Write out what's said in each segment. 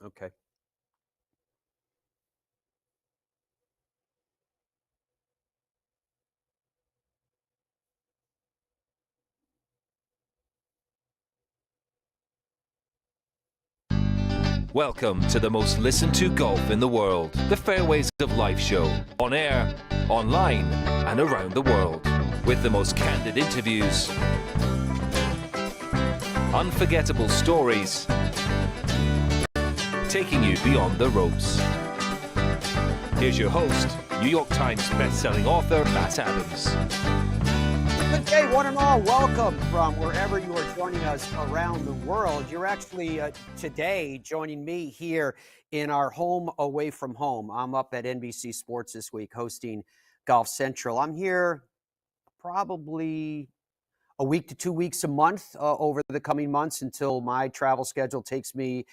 Okay. Welcome to the most listened to golf in the world, the Fairways of Life show, on air, online, and around the world, with the most candid interviews, unforgettable stories, taking you beyond the ropes. Here's your host, New York Times best-selling author, Matt Adams. Good day, one and all. Welcome from wherever you are joining us around the world. You're actually today joining me here in our home away from home. I'm up at NBC Sports this week hosting Golf Central. I'm here probably a week to 2 weeks a month over the coming months until my travel schedule takes me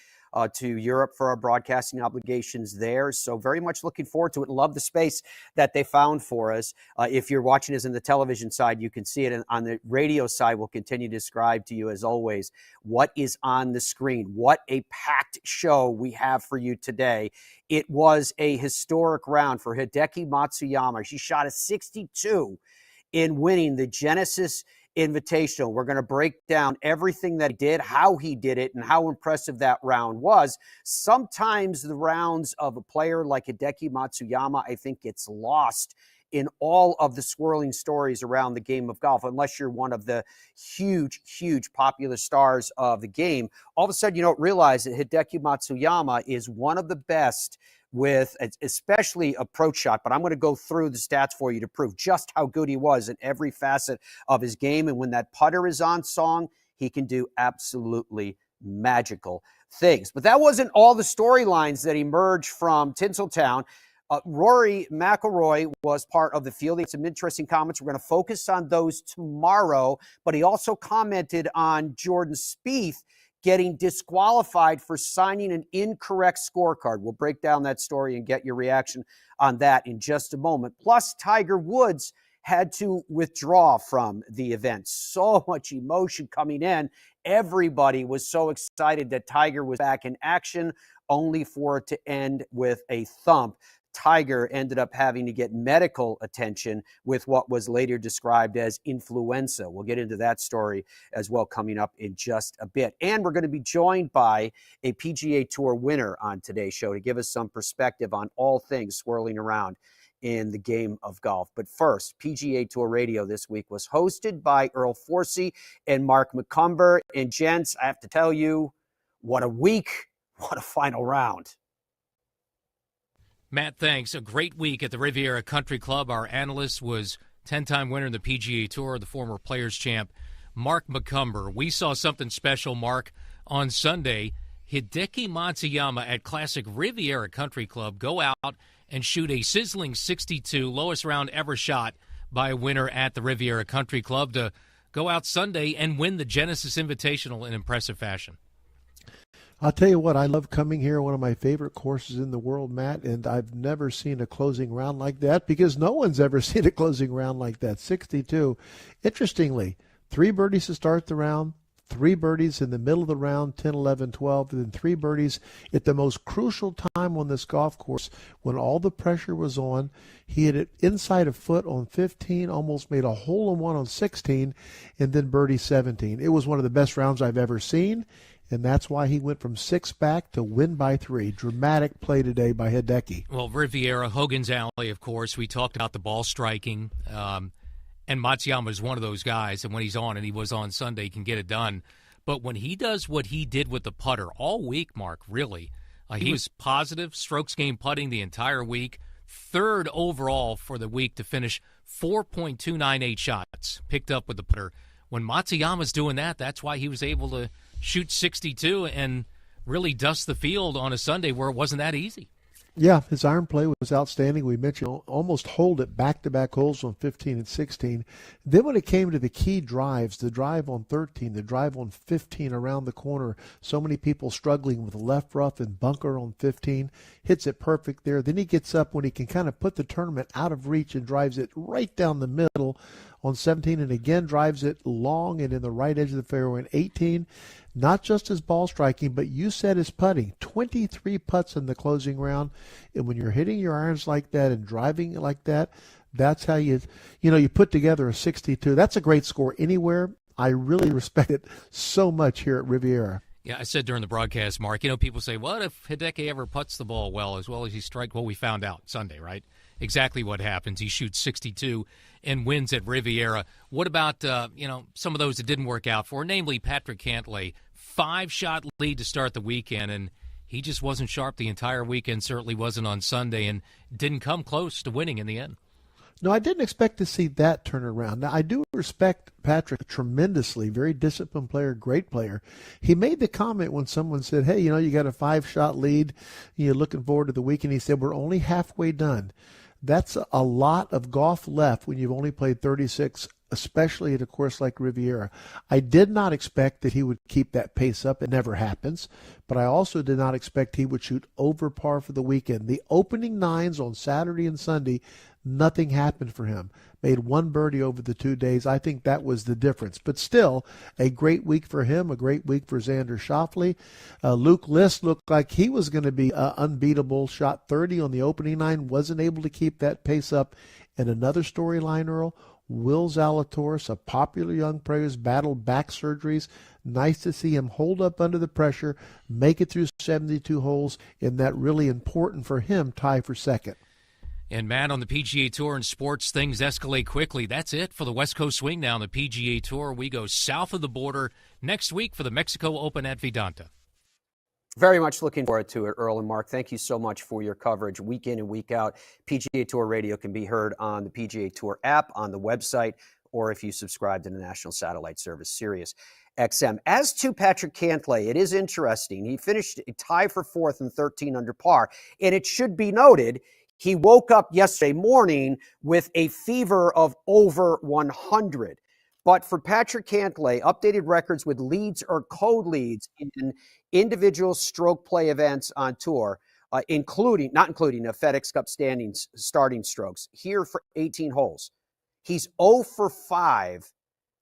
to Europe for our broadcasting obligations there. So very much looking forward to it and love the space that they found for us. If you're watching us on the television side, you can see it. And on the radio side, we'll continue to describe to you, as always, what is on the screen. What a packed show we have for you today. It was a historic round for Hideki Matsuyama. She shot a 62 in winning the Genesis Invitational. We're going to break down everything that he did, how he did it, and how impressive that round was. Sometimes the rounds of a player like Hideki Matsuyama, I think, gets lost in all of the swirling stories around the game of golf, unless you're one of the huge, huge popular stars of the game. All of a sudden, you don't realize that Hideki Matsuyama is one of the best with especially approach shot, but I'm going to go through the stats for you to prove just how good he was in every facet of his game. And when that putter is on song, he can do absolutely magical things. But that wasn't all the storylines that emerged from Tinseltown. Rory McIlroy was part of the field. He had some interesting comments. We're going to focus on those tomorrow, but he also commented on Jordan Spieth getting disqualified for signing an incorrect scorecard. We'll break down that story and get your reaction on that in just a moment. Plus, Tiger Woods had to withdraw from the event. So much emotion coming in. Everybody was so excited that Tiger was back in action, only for it to end with a thump. Tiger ended up having to get medical attention with what was later described as influenza. We'll get into that story as well coming up in just a bit. And we're going to be joined by a PGA Tour winner on today's show to give us some perspective on all things swirling around in the game of golf. But first, PGA Tour Radio this week was hosted by Earl Forsey and Mark McCumber. And gents, I have to tell you, what a week, what a final round. Matt, thanks. A great week at the Riviera Country Club. Our analyst was 10-time winner in the PGA Tour, the former Players Champ, Mark McCumber. We saw something special, Mark, on Sunday. Hideki Matsuyama at Classic Riviera Country Club go out and shoot a sizzling 62, lowest round ever shot by a winner at the Riviera Country Club, to go out Sunday and win the Genesis Invitational in impressive fashion. I'll tell you what, I love coming here, one of my favorite courses in the world, Matt, and I've never seen a closing round like that because no one's ever seen a closing round like that, 62. Interestingly, 3 birdies to start the round, 3 birdies in the middle of the round, 10, 11, 12, and then 3 birdies at the most crucial time on this golf course when all the pressure was on. He hit it inside a foot on 15, almost made a hole-in-one on 16, and then birdie 17. It was one of the best rounds I've ever seen. And that's why he went from 6 back to win by 3. Dramatic play today by Hideki. Well, Riviera, Hogan's Alley, of course. We talked about the ball striking. And Matsuyama is one of those guys. And when he's on, and he was on Sunday, he can get it done. But when he does what he did with the putter all week, Mark, really, he was positive, strokes gained putting the entire week. 3rd overall for the week to finish 4.298 shots picked up with the putter. When Matsuyama's doing that, that's why he was able to shoot 62 and really dust the field on a Sunday where it wasn't that easy. Yeah, his iron play was outstanding. We mentioned almost hold it back-to-back holes on 15 and 16. Then when it came to the key drives, the drive on 13, the drive on 15 around the corner, so many people struggling with left rough and bunker on 15, hits it perfect there. Then he gets up when he can kind of put the tournament out of reach and drives it right down the middle on 17 and again drives it long and in the right edge of the fairway on 18. Not just his ball striking, but you said his putting. 23 putts in the closing round. And when you're hitting your irons like that and driving like that, that's how you put together a 62. That's a great score anywhere. I really respect it so much here at Riviera. Yeah, I said during the broadcast, Mark, people say, what if Hideki ever puts the ball well as he strikes? Well, we found out Sunday, right? Exactly what happens. He shoots 62 and wins at Riviera. What about, some of those that didn't work out for, namely Patrick Cantlay, 5-shot lead to start the weekend, and he just wasn't sharp the entire weekend, certainly wasn't on Sunday, and didn't come close to winning in the end. No, I didn't expect to see that turn around. Now, I do respect Patrick tremendously, very disciplined player, great player. He made the comment when someone said, hey, you got a 5-shot lead, you're looking forward to the weekend. He said, we're only halfway done. That's a lot of golf left when you've only played 36, especially at a course like Riviera. I did not expect that he would keep that pace up. It never happens. But I also did not expect he would shoot over par for the weekend. The opening nines on Saturday and Sunday, nothing happened for him. Made one birdie over the 2 days. I think that was the difference. But still, a great week for him, a great week for Xander Schauffele. Luke List looked like he was going to be unbeatable. Shot 30 on the opening nine. Wasn't able to keep that pace up. And another storyline, Earl, Will Zalatoris, a popular young player, has battled back surgeries. Nice to see him hold up under the pressure, make it through 72 holes in that really important for him tie for second. And, Matt, on the PGA Tour and sports, things escalate quickly. That's it for the West Coast swing now on the PGA Tour. We go south of the border next week for the Mexico Open at Vidanta. Very much looking forward to it, Earl and Mark. Thank you so much for your coverage week in and week out. PGA Tour Radio can be heard on the PGA Tour app, on the website, or if you subscribe to the national satellite service, Sirius XM. As to Patrick Cantlay, it is interesting. He finished a tie for fourth and 13 under par, and it should be noted he woke up yesterday morning with a fever of over 100. But for Patrick Cantlay, updated records with leads or co-leads in individual stroke play events on tour, not including a FedEx Cup starting strokes, here for 18 holes. He's 0 for 5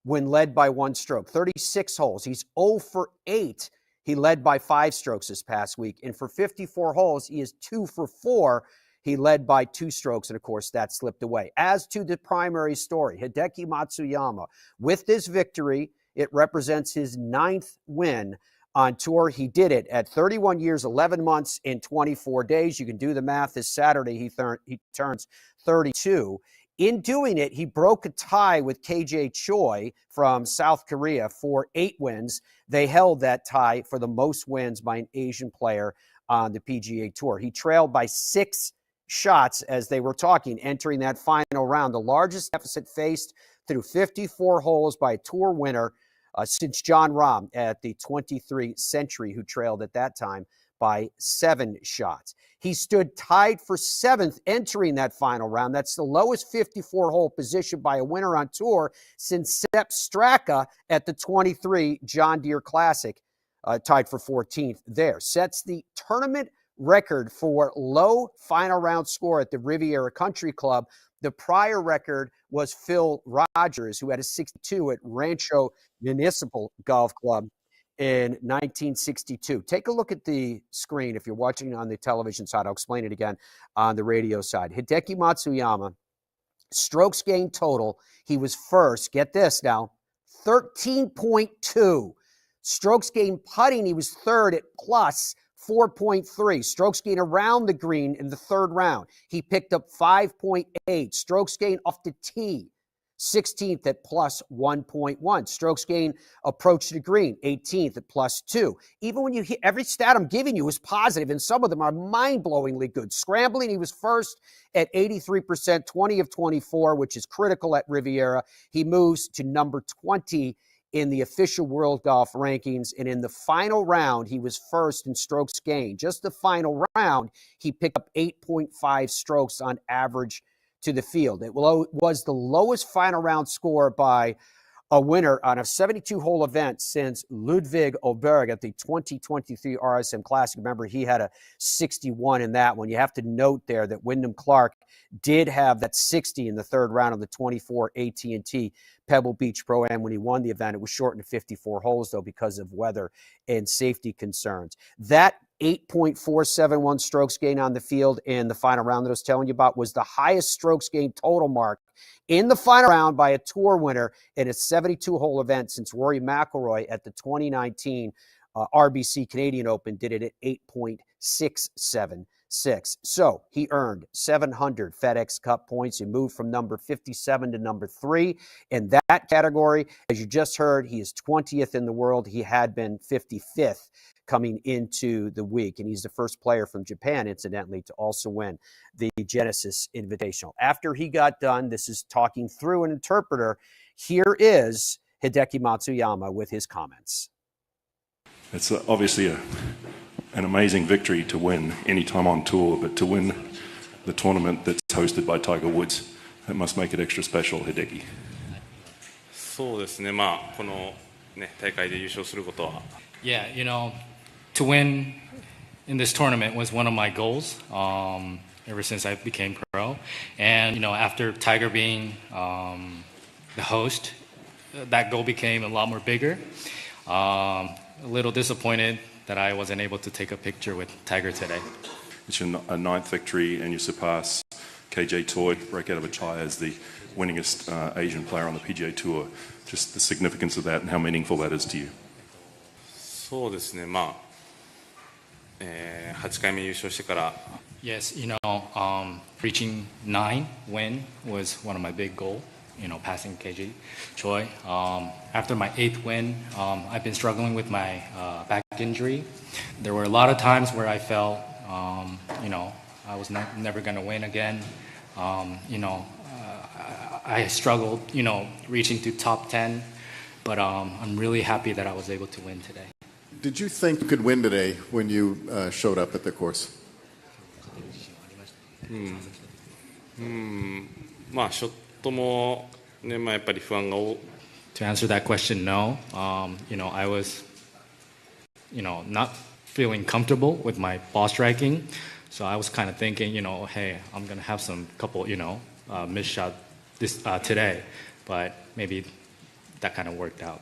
when led by one stroke. 36 holes. He's 0 for 8. He led by 5 strokes this past week. And for 54 holes, he is 2 for 4. He led by 2 strokes, and of course, that slipped away. As to the primary story, Hideki Matsuyama, with this victory, it represents his 9th win on tour. He did it at 31 years, 11 months, and 24 days. You can do the math. This Saturday, he turns 32. In doing it, he broke a tie with KJ Choi from South Korea for 8 wins. They held that tie for the most wins by an Asian player on the PGA Tour. He trailed by 6 shots as they were talking, entering that final round, the largest deficit faced through 54 holes by a tour winner since John Rahm at the 23 Century, who trailed at that time by 7 shots. He stood tied for 7th entering that final round. That's the lowest 54-hole position by a winner on tour since Sepp Straka at the 23 John Deere Classic, tied for 14th there. Sets the tournament record for low final round score at the Riviera Country Club. The prior record was Phil Rogers, who had a 62 at Rancho Municipal Golf Club in 1962. Take a look at the screen if you're watching on the television side. I'll explain it again on the radio side. Hideki Matsuyama, strokes gained total. He was first, get this now, 13.2. Strokes gained putting, he was third at plus 4.3. Strokes gained around the green in the third round. He picked up 5.8. Strokes gained off the tee, 16th at plus 1.1. Strokes gained approach to the green, 18th at plus 2. Even when you hear every stat I'm giving you is positive, and some of them are mind-blowingly good. Scrambling, he was first at 83%, 20 of 24, which is critical at Riviera. He moves to number 20 in the official World Golf Rankings, and in the final round, he was first in strokes gained. Just the final round, he picked up 8.5 strokes on average to the field. It was the lowest final round score by a winner on a 72-hole event since Ludwig Oberg at the 2023 RSM Classic. Remember, he had a 61 in that one. You have to note there that Wyndham Clark did have that 60 in the third round of the 24 AT&T Pebble Beach Pro-Am when he won the event. It was shortened to 54 holes, though, because of weather and safety concerns. That 8.471 strokes gain on the field in the final round that I was telling you about was the highest strokes gain total mark in the final round by a tour winner in a 72-hole event since Rory McIlroy at the 2019 RBC Canadian Open did it at 8.676. So he earned 700 FedEx Cup points. He moved from number 57 to number 3 in that category. As you just heard, he is 20th in the world. He had been 55th coming into the week, and he's the first player from Japan, incidentally, to also win the Genesis Invitational. After he got done, this is talking through an interpreter, here is Hideki Matsuyama with his comments. It's obviously an amazing victory to win any time on tour, but to win the tournament that's hosted by Tiger Woods, that must make it extra special, Hideki. そうですね、まあこのね大会で優勝することは。Yeah, you know, to win in this tournament was one of my goals ever since I became pro. And, you know, after Tiger being the host, that goal became a lot more bigger. A little disappointed that I wasn't able to take a picture with Tiger today. It's your ninth victory, and you surpass KJ Toy, break out of a chai as the winningest Asian player on the PGA Tour. Just the significance of that and how meaningful that is to you. そうですね、まあ、8回目優勝してから。Yes, you know, reaching 9 win was one of my big goals. You know, passing KJ Choi. After my 8th win, I've been struggling with my back injury. There were a lot of times where I felt, you know, I was never going to win again. You know, I struggled, you know, reaching to top 10, but I'm really happy that I was able to win today. Did you think you could win today when you showed up at the course? まあショットもね、まあやっぱり不安が多。To answer that question, no. You know, I was, you know, not feeling comfortable with my ball striking, so I was kind of thinking, you know, hey, I'm gonna have some couple, you know, missed shot this today, but maybe that kind of worked out.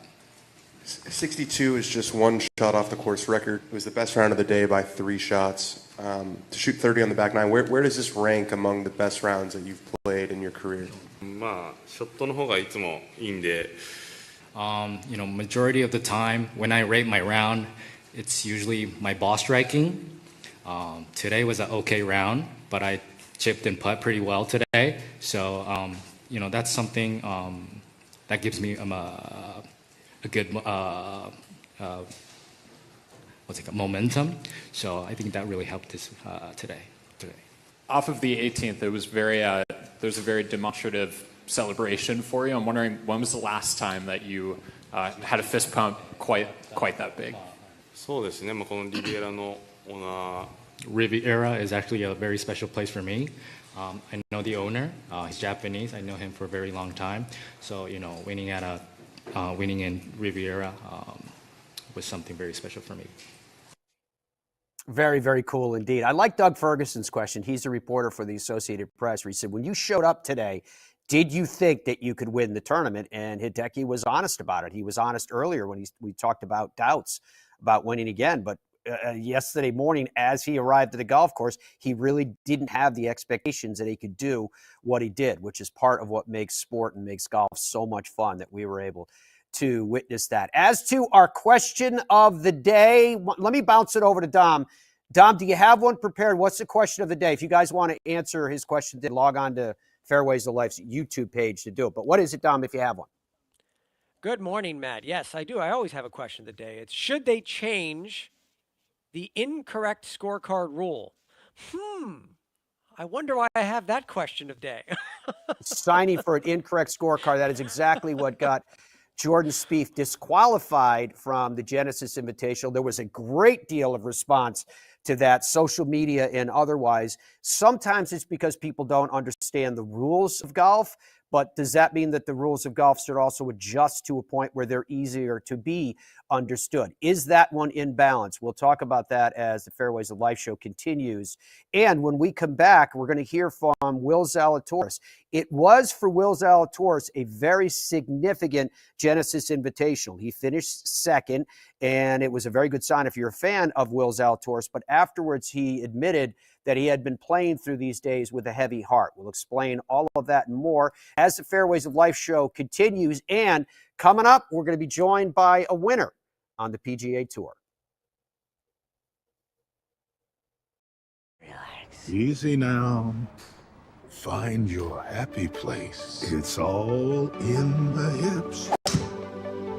62 is just one shot off the course record. It was the best round of the day by 3 shots. To shoot 30 on the back nine, where does this rank among the best rounds that you've played in your career? まあショットの方がいつもいいんで。You know, majority of the time when I rate my round, it's usually my ball striking. Today was an okay round, but I chipped and putt pretty well today. So, you know, that's something that gives me a good momentum. So I think that really helped this today. Off of the 18th, it was there was a very demonstrative celebration for you. I'm wondering, when was the last time that you had a fist pump quite that big? そうですね、まあこのリビエラのオーナー。Riviera is actually a very special place for me. I know the owner. He's Japanese. I know him for a very long time. So, you know, winning in Riviera was something very special for me. Very, very cool indeed. I like Doug Ferguson's question. He's a reporter for the Associated Press, where he said, when you showed up today, did you think that you could win the tournament? And Hideki was honest about it. He was honest earlier when we talked about doubts about winning again. But yesterday morning, as he arrived at the golf course, he really didn't have the expectations that he could do what he did, which is part of what makes sport and makes golf so much fun, that we were able to witness that. As to our question of the day, let me bounce it over to Dom. Dom, do you have one prepared? What's the question of the day? If you guys want to answer his question, then log on to Fairways of Life's YouTube page to do it. But what is it, Dom, if you have one? Good morning, Matt. Yes, I do. I always have a question of the day. It's, should they change the incorrect scorecard rule? I wonder why I have that question of the day. Signing for an incorrect scorecard. That is exactly what got Jordan Spieth disqualified from the Genesis Invitational. There was a great deal of response to that, social media and otherwise. Sometimes it's because people don't understand the rules of golf, but does that mean that the rules of golf should also adjust to a point where they're easier to be understood? Is that one in balance? We'll talk about that as the Fairways of Life show continues. And when we come back, we're going to hear from Will Zalatoris. It was for Will Zalatoris a very significant Genesis Invitational. He finished second, and it was a very good sign if you're a fan of Will Zalatoris. But afterwards, he admitted that he had been playing through these days with a heavy heart. We'll explain all of that and more as the Fairways of Life show continues. And coming up, we're going to be joined by a winner on the PGA Tour. Relax. Easy now. Find your happy place. It's all in the hips.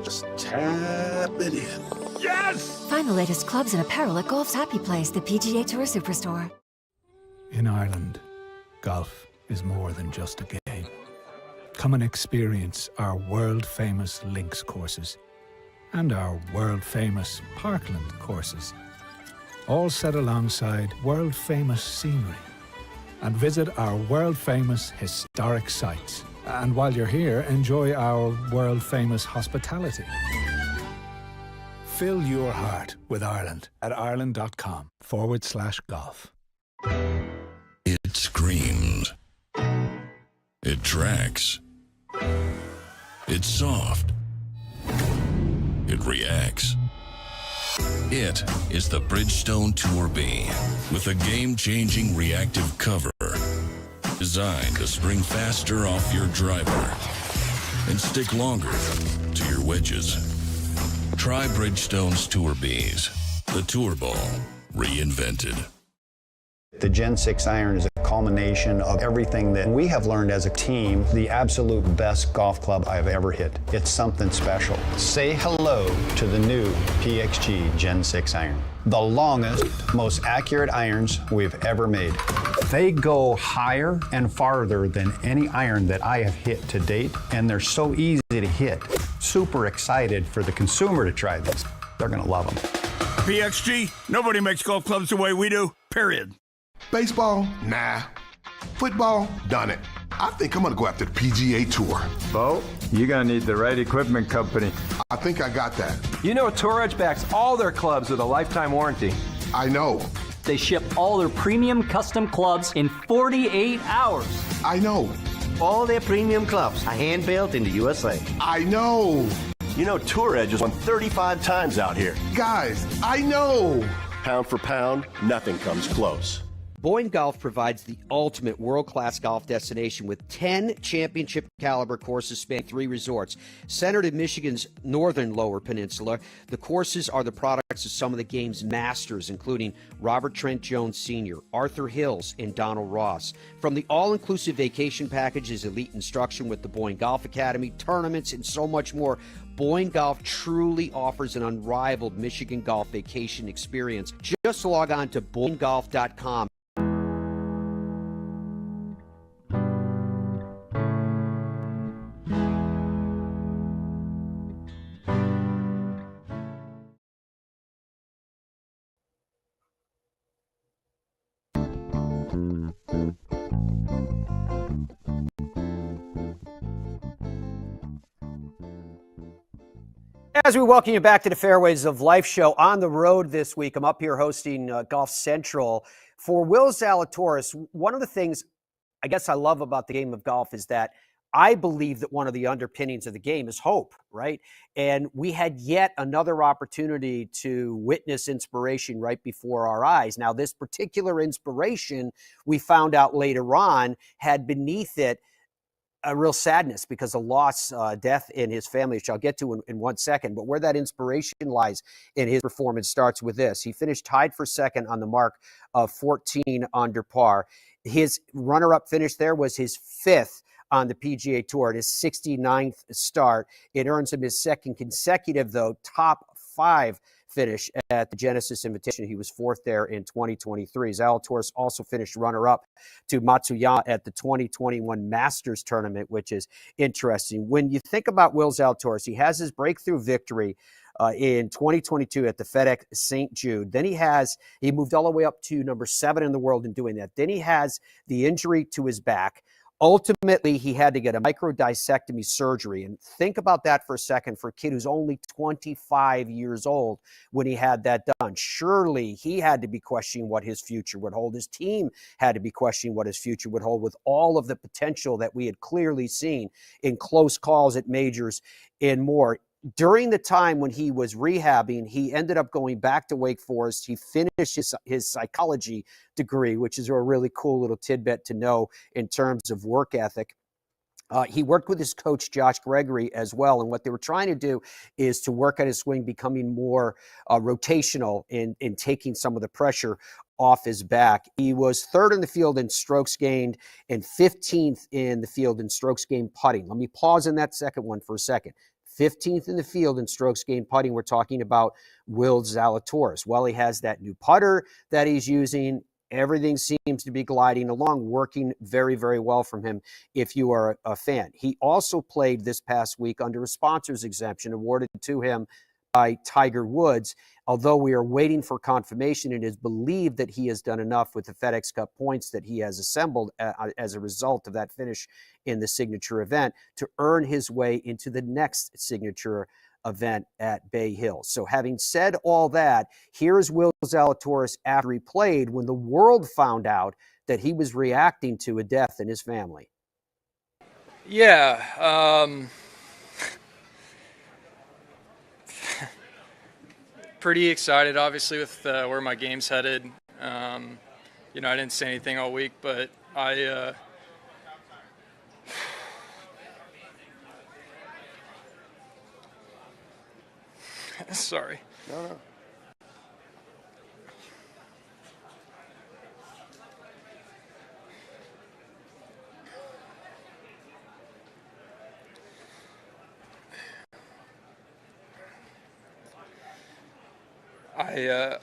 Just tap it in. Yes! Find the latest clubs and apparel at Golf's Happy Place, the PGA Tour Superstore. In Ireland, golf is more than just a game. Come and experience our world-famous links courses and our world-famous parkland courses, all set alongside world-famous scenery. And visit our world-famous historic sites. And while you're here, enjoy our world-famous hospitality. Fill your heart with Ireland at ireland.com/golf. It screams. It tracks. It's soft. It reacts. It is the Bridgestone Tour B with a game-changing reactive cover designed to spring faster off your driver and stick longer to your wedges. Try Bridgestone's Tour Bs, the Tour Ball reinvented. The Gen 6 iron is a culmination of everything that we have learned as a team, the absolute best golf club I've ever hit. It's something special. Say hello to the new PXG Gen 6 iron. The longest, most accurate irons we've ever made. They go higher and farther than any iron that I have hit to date, and they're so easy to hit. Super excited for the consumer to try this. They're gonna love them. PXG, nobody makes golf clubs the way we do, period. Baseball? Nah. Football? Done it. I think I'm gonna go after the PGA Tour. Bo, you're gonna need the right equipment company. I think I got that. You know, Tour Edge backs all their clubs with a lifetime warranty. I know. They ship all their premium custom clubs in 48 hours. I know. All their premium clubs are hand-built in the USA. I know. You know, Tour Edge has won 35 times out here. Guys, I know. Pound for pound, nothing comes close. Boyne Golf provides the ultimate world-class golf destination with 10 championship-caliber courses spanning 3 resorts. Centered in Michigan's northern Lower Peninsula, the courses are the products of some of the game's masters, including Robert Trent Jones Sr., Arthur Hills, and Donald Ross. From the all-inclusive vacation packages, elite instruction with the Boyne Golf Academy, tournaments, and so much more, Boyne Golf truly offers an unrivaled Michigan golf vacation experience. Just log on to BoyneGolf.com. As we welcome you back to the Fairways of Life show on the road this week, I'm up here hosting Golf Central. For Will Zalatoris, one of the things I guess I love about the game of golf is that I believe that one of the underpinnings of the game is hope, right? And we had yet another opportunity to witness inspiration right before our eyes. Now, this particular inspiration, we found out later on, had beneath it a real sadness because of loss, death in his family, which I'll get to in 1 second. But where that inspiration lies in his performance starts with this. He finished tied for second on the mark of 14 under par. His runner-up finish there was his 5th on the PGA Tour, his 69th start. It earns him his 2nd consecutive, though, top 5 finish at the Genesis Invitational. He was 4th there in 2023. Zalatoris also finished runner-up to Matsuyama at the 2021 Masters Tournament, which is interesting. When you think about Will Zalatoris, he has his breakthrough victory in 2022 at the FedEx St. Jude. Then he moved all the way up to number 7 in the world in doing that. Then he has the injury to his back. Ultimately, he had to get a microdiscectomy surgery. And think about that for a second for a kid who's only 25 years old when he had that done. Surely he had to be questioning what his future would hold. His team had to be questioning what his future would hold with all of the potential that we had clearly seen in close calls at majors and more. During the time when he was rehabbing, he ended up going back to Wake Forest. He finished his psychology degree, which is a really cool little tidbit to know in terms of work ethic. He worked with his coach, Josh Gregory, as well. And what they were trying to do is to work on his swing, becoming more rotational in taking some of the pressure off his back. He was third in the field in strokes gained and 15th in the field in strokes gained putting. Let me pause on that second one for a second. 15th in the field in strokes gained putting. We're talking about Will Zalatoris. Well, he has that new putter that he's using. Everything seems to be gliding along, working very, very well from him if you are a fan. He also played this past week under a sponsor's exemption awarded to him by Tiger Woods, although we are waiting for confirmation. It is believed that he has done enough with the FedEx Cup points that he has assembled as a result of that finish in the signature event to earn his way into the next signature event at Bay Hill. So having said all that, here's Will Zalatoris after he played when the world found out that he was reacting to a death in his family. Yeah, pretty excited, obviously, with where my game's headed. You know, I didn't say anything all week, but I sorry. No.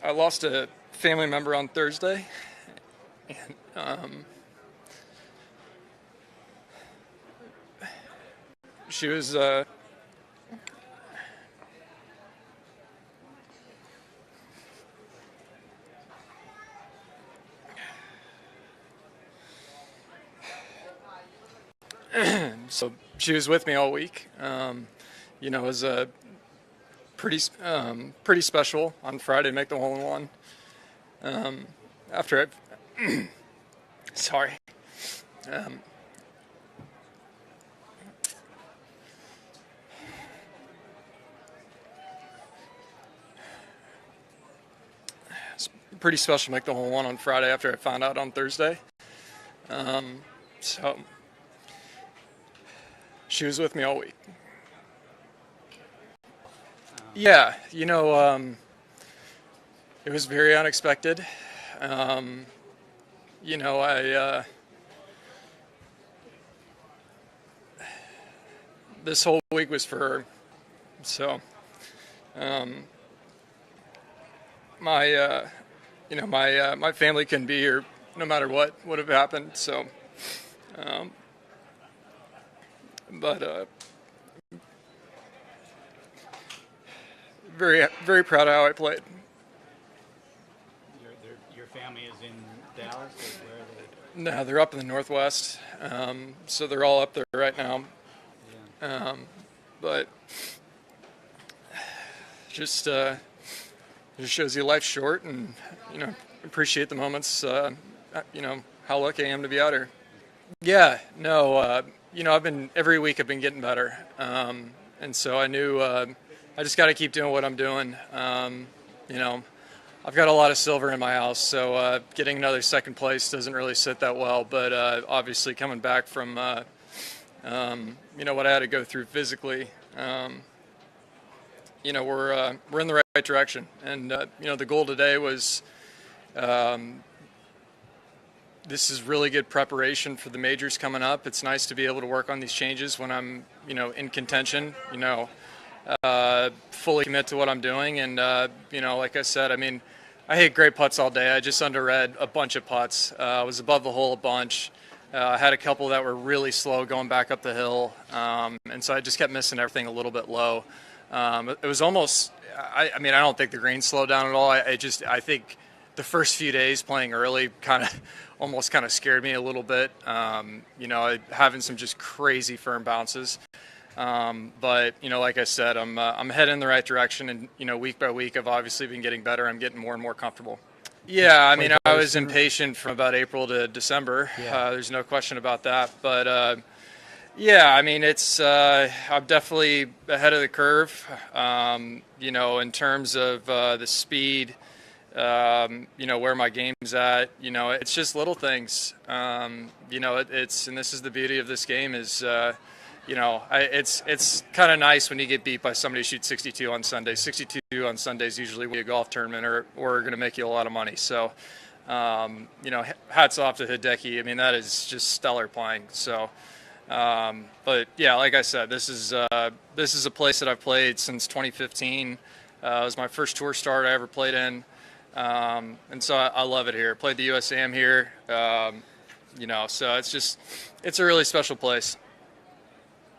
I lost a family member on Thursday, and she was so she was with me all week. You know, it was a pretty special on Friday to make the hole-in-one. After I, sorry. It's pretty special to make the hole-in-one on Friday after I found out on Thursday. So she was with me all week. Yeah, you know, it was very unexpected. You know, this whole week was for her. So, you know, my family couldn't be here no matter what would have happened. So, but very, very proud of how I played. Your family is in Dallas, or where are they? No, they're up in the Northwest, so they're all up there right now. Yeah. But just shows you life's short, and you know, appreciate the moments. You know how lucky I am to be out here. Yeah, no, you know, every week I've been getting better, and so I knew I just got to keep doing what I'm doing. You know, I've got a lot of silver in my house, so getting another second place doesn't really sit that well. But obviously, coming back from you know what I had to go through physically, you know, we're in the right direction. And you know, the goal today was this is really good preparation for the majors coming up. It's nice to be able to work on these changes when I'm, you know, in contention. You know, fully commit to what I'm doing, and you know, like I said, I mean, I hit great putts all day. I just underread a bunch of putts. I was above the hole a bunch. I had a couple that were really slow going back up the hill, and so I just kept missing everything a little bit low. It was almost, I mean, I don't think the green slowed down at all. I think the first few days playing early almost kind of scared me a little bit. Having some just crazy firm bounces. But like I said, I'm heading in the right direction, and week by week I've obviously been getting better. I'm getting more and more comfortable. Yeah, I mean, I was impatient from about April to December. Yeah. There's no question about that. But yeah, I mean, I'm definitely ahead of the curve. In terms of the speed, where my game's at. It's just little things. And this is the beauty of this game is. It's kind of nice when you get beat by somebody who shoots 62 on Sunday. 62 on Sunday is usually a golf tournament or going to make you a lot of money. So, hats off to Hideki. I mean, that is just stellar playing. So, but yeah, like I said, this is a place that I've played since 2015. It was my first tour start I ever played in, and so I love it here. Played the USAM here, so it's a really special place.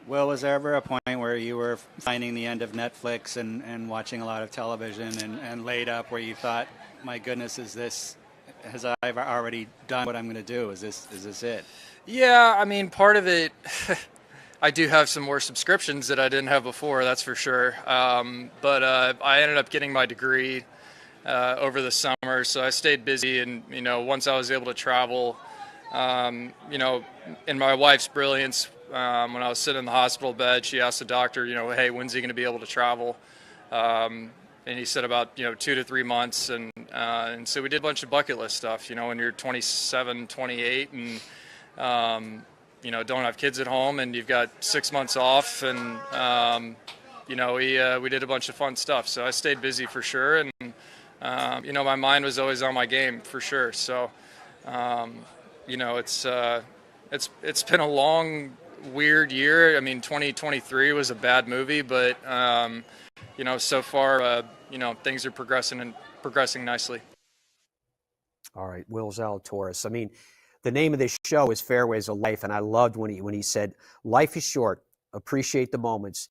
Will, was there ever a point where you were finding the end of Netflix and watching a lot of television and laid up where you thought, my goodness, has I already done what I'm going to do? Is this it? Yeah, I mean, part of it, I do have some more subscriptions that I didn't have before, that's for sure. But I ended up getting my degree over the summer, so I stayed busy. And, once I was able to travel, in my wife's brilliance, when I was sitting in the hospital bed, she asked the doctor, hey, when's he going to be able to travel? And he said about, 2 to 3 months. And so we did a bunch of bucket list stuff, when you're 27, 28 and, don't have kids at home and you've got 6 months off. And, we did a bunch of fun stuff. So I stayed busy for sure. And, my mind was always on my game for sure. So, it's been a long, weird year. I mean, 2023 was a bad movie, but so far, things are progressing nicely. All right, Will Zalatoris. I mean, the name of this show is Fairways of Life, and I loved when he said, "Life is short. Appreciate the moments.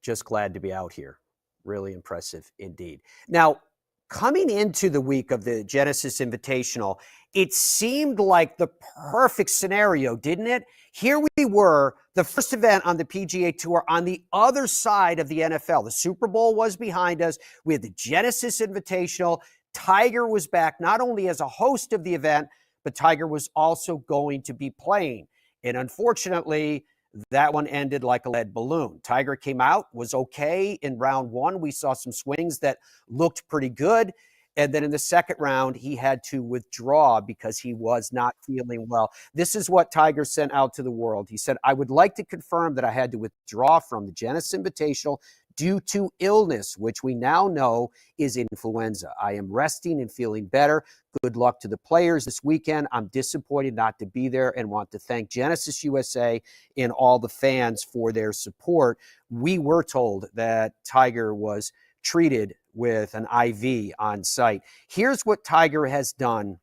Just glad to be out here." Really impressive indeed. Now, coming into the week of the Genesis Invitational, it seemed like the perfect scenario, didn't it? Here we were, the first event on the PGA Tour on the other side of the NFL. The Super Bowl was behind us. We had the Genesis Invitational. Tiger was back not only as a host of the event, but Tiger was also going to be playing. And unfortunately, that one ended like a lead balloon. Tiger came out, was okay in round one. We saw some swings that looked pretty good. And then in the second round, he had to withdraw because he was not feeling well. This is what Tiger sent out to the world. He said, "I would like to confirm that I had to withdraw from the Genesis Invitational due to illness, which we now know is influenza. I am resting and feeling better. Good luck to the players this weekend. I'm disappointed not to be there and want to thank Genesis USA and all the fans for their support." We were told that Tiger was treated with an IV on site. Here's what Tiger has done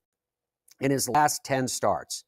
in his last 10 starts.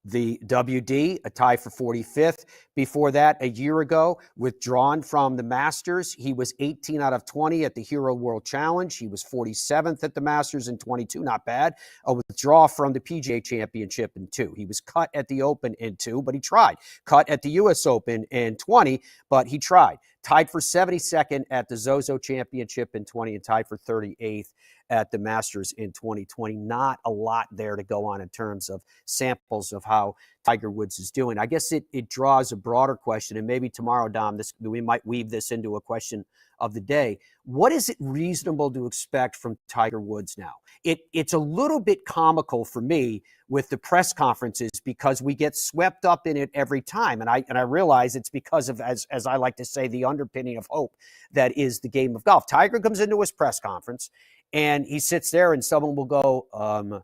The WD, a tie for 45th. Before that, a year ago, withdrawn from the Masters. He was 18 out of 20 at the Hero World Challenge. He was 47th at the Masters in 22, not bad. A withdrawal from the PGA Championship in 2. He was cut at the Open in 2, but he tried. Cut at the U.S. Open in 20, but he tried. Tied for 72nd at the Zozo Championship in 20 and tied for 38th at the Masters in 2020. Not a lot there to go on in terms of samples of how Tiger Woods is doing. I guess it draws a broader question, and maybe tomorrow, Dom, we might weave this into a question of the day. What is it reasonable to expect from Tiger Woods now? It's a little bit comical for me with the press conferences because we get swept up in it every time. And I realize it's because of, as I like to say, the underpinning of hope that is the game of golf. Tiger comes into his press conference and he sits there and someone will go,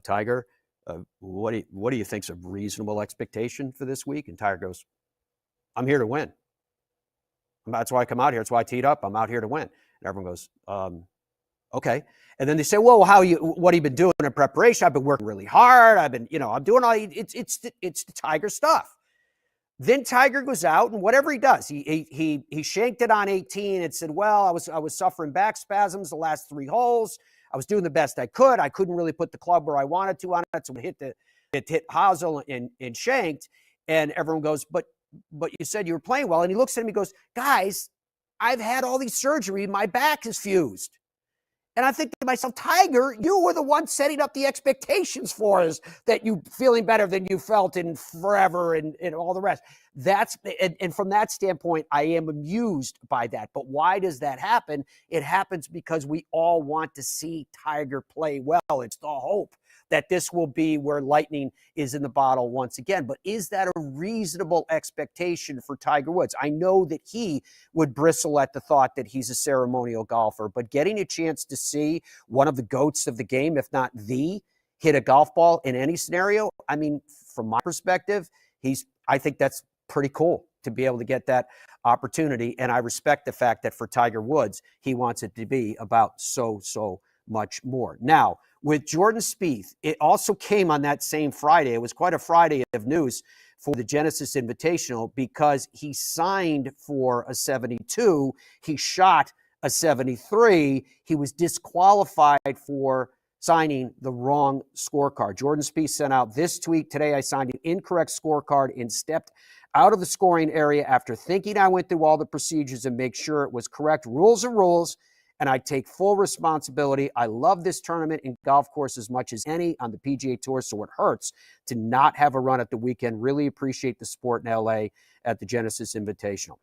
Tiger, what do you think's a reasonable expectation for this week? And Tiger goes, I'm here to win. That's why I come out here. That's why I teed up. I'm out here to win. And everyone goes, okay. And then they say, well, what have you been doing in preparation? I've been working really hard. I've been, I'm doing all, it's the Tiger stuff. Then Tiger goes out and whatever he does, he shanked it on 18 and said, well, I was suffering back spasms the last 3 holes. I was doing the best I could. I couldn't really put the club where I wanted to on it, so it hit Hazel and shanked. And everyone goes, but you said you were playing well. And he looks at me and goes, guys, I've had all these surgery. My back is fused. And I think to myself, Tiger, you were the one setting up the expectations for us that you feeling better than you felt in forever and all the rest. And from that standpoint, I am amused by that. But why does that happen? It happens because we all want to see Tiger play well. It's the hope that this will be where lightning is in the bottle once again. But is that a reasonable expectation for Tiger Woods? I know that he would bristle at the thought that he's a ceremonial golfer, but getting a chance to see one of the GOATs of the game, if not the, hit a golf ball in any scenario, I mean, from my perspective, I think that's pretty cool to be able to get that opportunity. And I respect the fact that for Tiger Woods, he wants it to be about so much more. Now, with Jordan Spieth, it also came on that same Friday. It was quite a Friday of news for the Genesis Invitational because he signed for a 72. He shot a 73. He was disqualified for signing the wrong scorecard. Jordan Spieth sent out this tweet today: I signed an incorrect scorecard and stepped out of the scoring area after thinking I went through all the procedures and make sure it was correct. Rules are rules, and I take full responsibility. I love this tournament and golf course as much as any on the PGA Tour, so it hurts to not have a run at the weekend. Really appreciate the support in LA at the Genesis Invitational.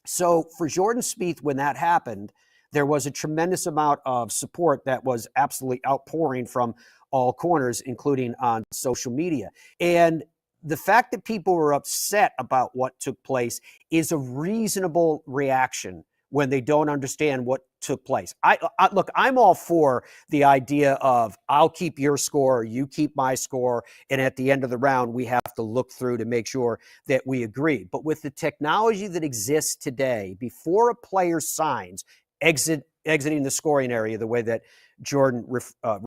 So for Jordan Spieth, when that happened, there was a tremendous amount of support that was absolutely outpouring from all corners, including on social media. And the fact that people were upset about what took place is a reasonable reaction when they don't understand what took place. Look, I'm all for the idea of I'll keep your score, you keep my score, and at the end of the round, we have to look through to make sure that we agree. But with the technology that exists today, before a player signs, exiting the scoring area, the way that Jordan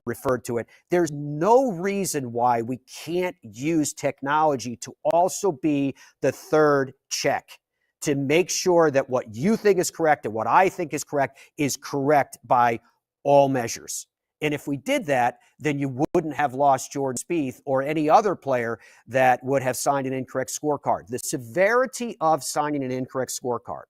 referred to it, there's no reason why we can't use technology to also be the third check, to make sure that what you think is correct and what I think is correct by all measures. And if we did that, then you wouldn't have lost Jordan Spieth or any other player that would have signed an incorrect scorecard. The severity of signing an incorrect scorecard,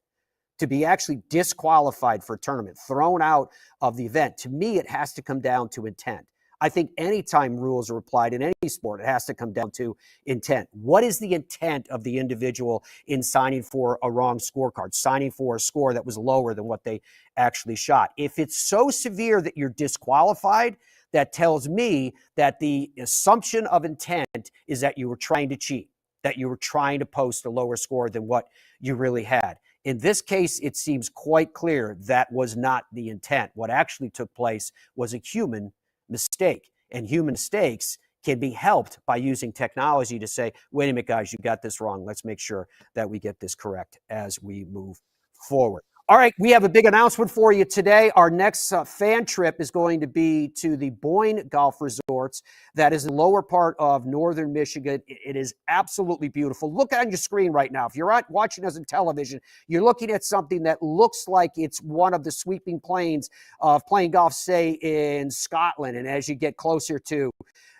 to be actually disqualified for a tournament, thrown out of the event, to me, it has to come down to intent. I think anytime rules are applied in any sport, it has to come down to intent. What is the intent of the individual in signing for a wrong scorecard, signing for a score that was lower than what they actually shot? If it's so severe that you're disqualified, that tells me that the assumption of intent is that you were trying to cheat, that you were trying to post a lower score than what you really had. In this case, it seems quite clear that was not the intent. What actually took place was a human mistake, and human mistakes can be helped by using technology to say, wait a minute, guys, you got this wrong. Let's make sure that we get this correct as we move forward. All right, we have a big announcement for you today. Our next fan trip is going to be to the Boyne Golf Resorts. That is the lower part of northern Michigan. It is absolutely beautiful. Look on your screen right now. If you're watching us on television, you're looking at something that looks like it's one of the sweeping plains of playing golf, say, in Scotland. And as you get closer to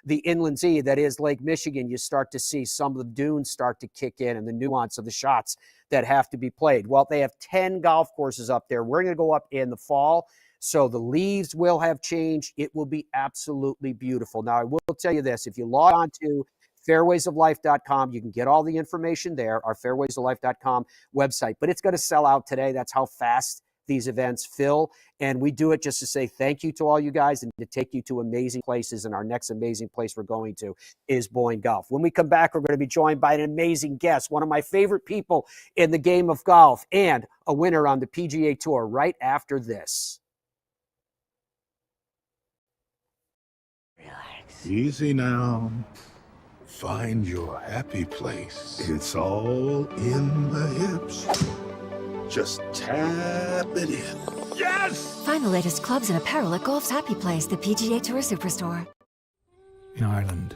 the inland sea that is Lake Michigan, you start to see some of the dunes start to kick in and the nuance of the shots that have to be played. Well, they have 10 golf courses up there. We're going to go up in the fall, so the leaves will have changed. It will be absolutely beautiful. Now, I will tell you this. If you log on to fairwaysoflife.com, you can get all the information there, our fairwaysoflife.com website. But it's going to sell out today. That's how fast these events fill. And we do it just to say thank you to all you guys and to take you to amazing places. And our next amazing place we're going to is Boyne Golf. When we come back, we're going to be joined by an amazing guest, one of my favorite people in the game of golf and a winner on the PGA Tour right after this. Relax. Easy now. Find your happy place. It's all in the hips. Just tap it in. Yes! Find the latest clubs and apparel at Golf's Happy Place, the PGA Tour Superstore. In Ireland,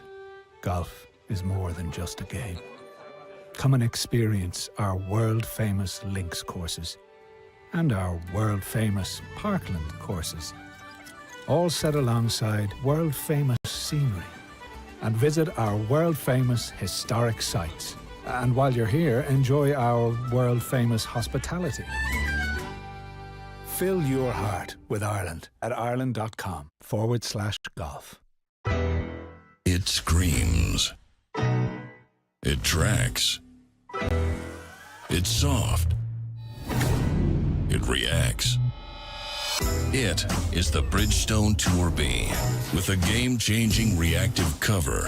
golf is more than just a game. Come and experience our world-famous links courses and our world-famous Parkland courses. all set alongside world-famous scenery. And visit our world-famous historic sites. And while you're here, enjoy our world-famous hospitality. Fill your heart with Ireland at ireland.com/golf. It screams. It tracks. It's soft. It reacts. It is the Bridgestone Tour B with a game-changing reactive cover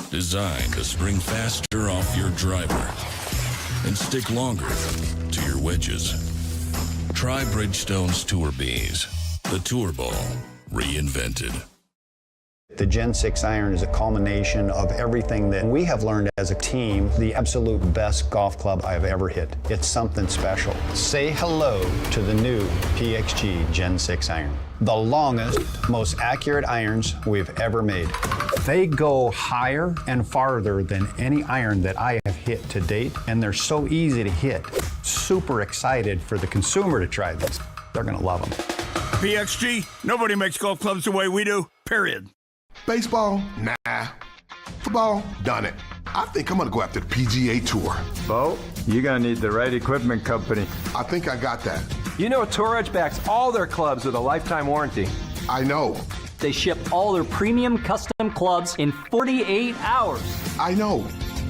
designed to spring faster off your driver and stick longer to your wedges. Try Bridgestone's Tour Bs, the Tour Ball reinvented. The Gen 6 iron is a culmination of everything that we have learned as a team, the absolute best golf club I've ever hit. It's something special. Say hello to the new PXG Gen 6 iron. The longest, most accurate irons we've ever made. They go higher and farther than any iron that I have hit to date, and they're so easy to hit. Super excited for the consumer to try this. They're gonna love them. PXG, nobody makes golf clubs the way we do, period. Baseball? Nah. Football? Done it. I think I'm gonna go after the PGA Tour. Bo, you're gonna need the right equipment company. I think I got that. You know, Tour Edge backs all their clubs with a lifetime warranty. I know. They ship all their premium custom clubs in 48 hours. I know.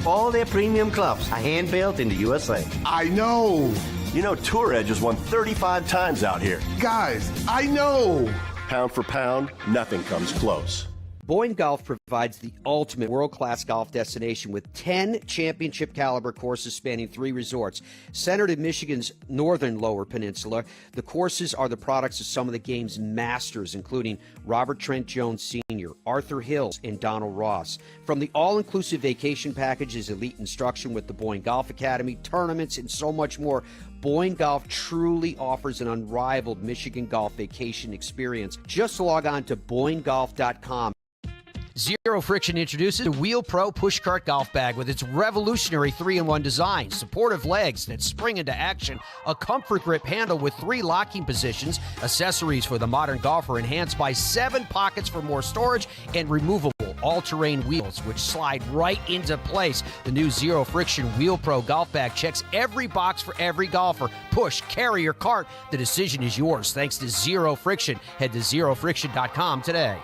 All their premium clubs are hand-built in the USA. I know. You know, Tour Edge has won 35 times out here. Guys, I know. Pound for pound, nothing comes close. Boyne Golf provides the ultimate world-class golf destination with 10 championship-caliber courses spanning 3 resorts. Centered in Michigan's northern Lower Peninsula, the courses are the products of some of the game's masters, including Robert Trent Jones Sr., Arthur Hills, and Donald Ross. From the all-inclusive vacation packages, elite instruction with the Boyne Golf Academy, tournaments, and so much more, Boyne Golf truly offers an unrivaled Michigan golf vacation experience. Just log on to BoyneGolf.com. Zero Friction introduces the Wheel Pro Pushcart Golf Bag with its revolutionary 3-in-1 design, supportive legs that spring into action, a comfort grip handle with 3 locking positions, accessories for the modern golfer enhanced by 7 pockets for more storage, and removable all-terrain wheels which slide right into place. The new Zero Friction Wheel Pro Golf Bag checks every box for every golfer. Push, carry, or cart, the decision is yours thanks to Zero Friction. Head to ZeroFriction.com today.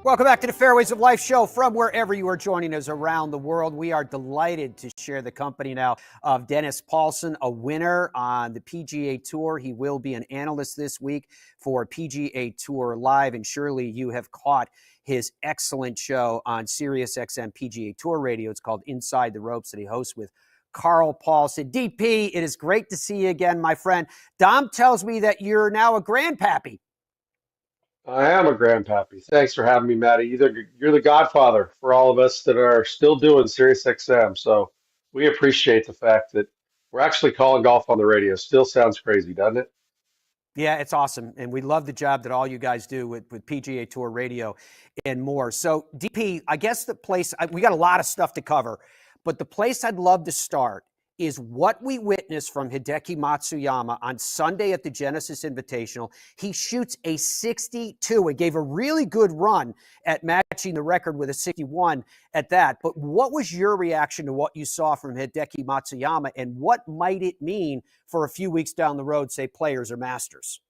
Welcome back to the Fairways of Life show from wherever you are joining us around the world. We are delighted to share the company now of Dennis Paulson, a winner on the PGA Tour. He will be an analyst this week for PGA Tour Live, and surely you have caught his excellent show on SiriusXM PGA Tour Radio. It's called Inside the Ropes that he hosts with Carl Paulson. DP, it is great to see you again, my friend. Dom tells me that you're now a grandpappy. I am a grandpappy. Thanks for having me, Matty. You're the godfather for all of us that are still doing SiriusXM. So we appreciate the fact that we're actually calling golf on the radio. Still sounds crazy, doesn't it? Yeah, it's awesome. And we love the job that all you guys do with PGA Tour Radio and more. So, DP, I guess the place, we got a lot of stuff to cover, but the place I'd love to start is what we witnessed from Hideki Matsuyama on Sunday at the Genesis Invitational. He shoots a 62. It gave a really good run at matching the record with a 61 at that. But what was your reaction to what you saw from Hideki Matsuyama, and what might it mean for a few weeks down the road, say Players or Masters?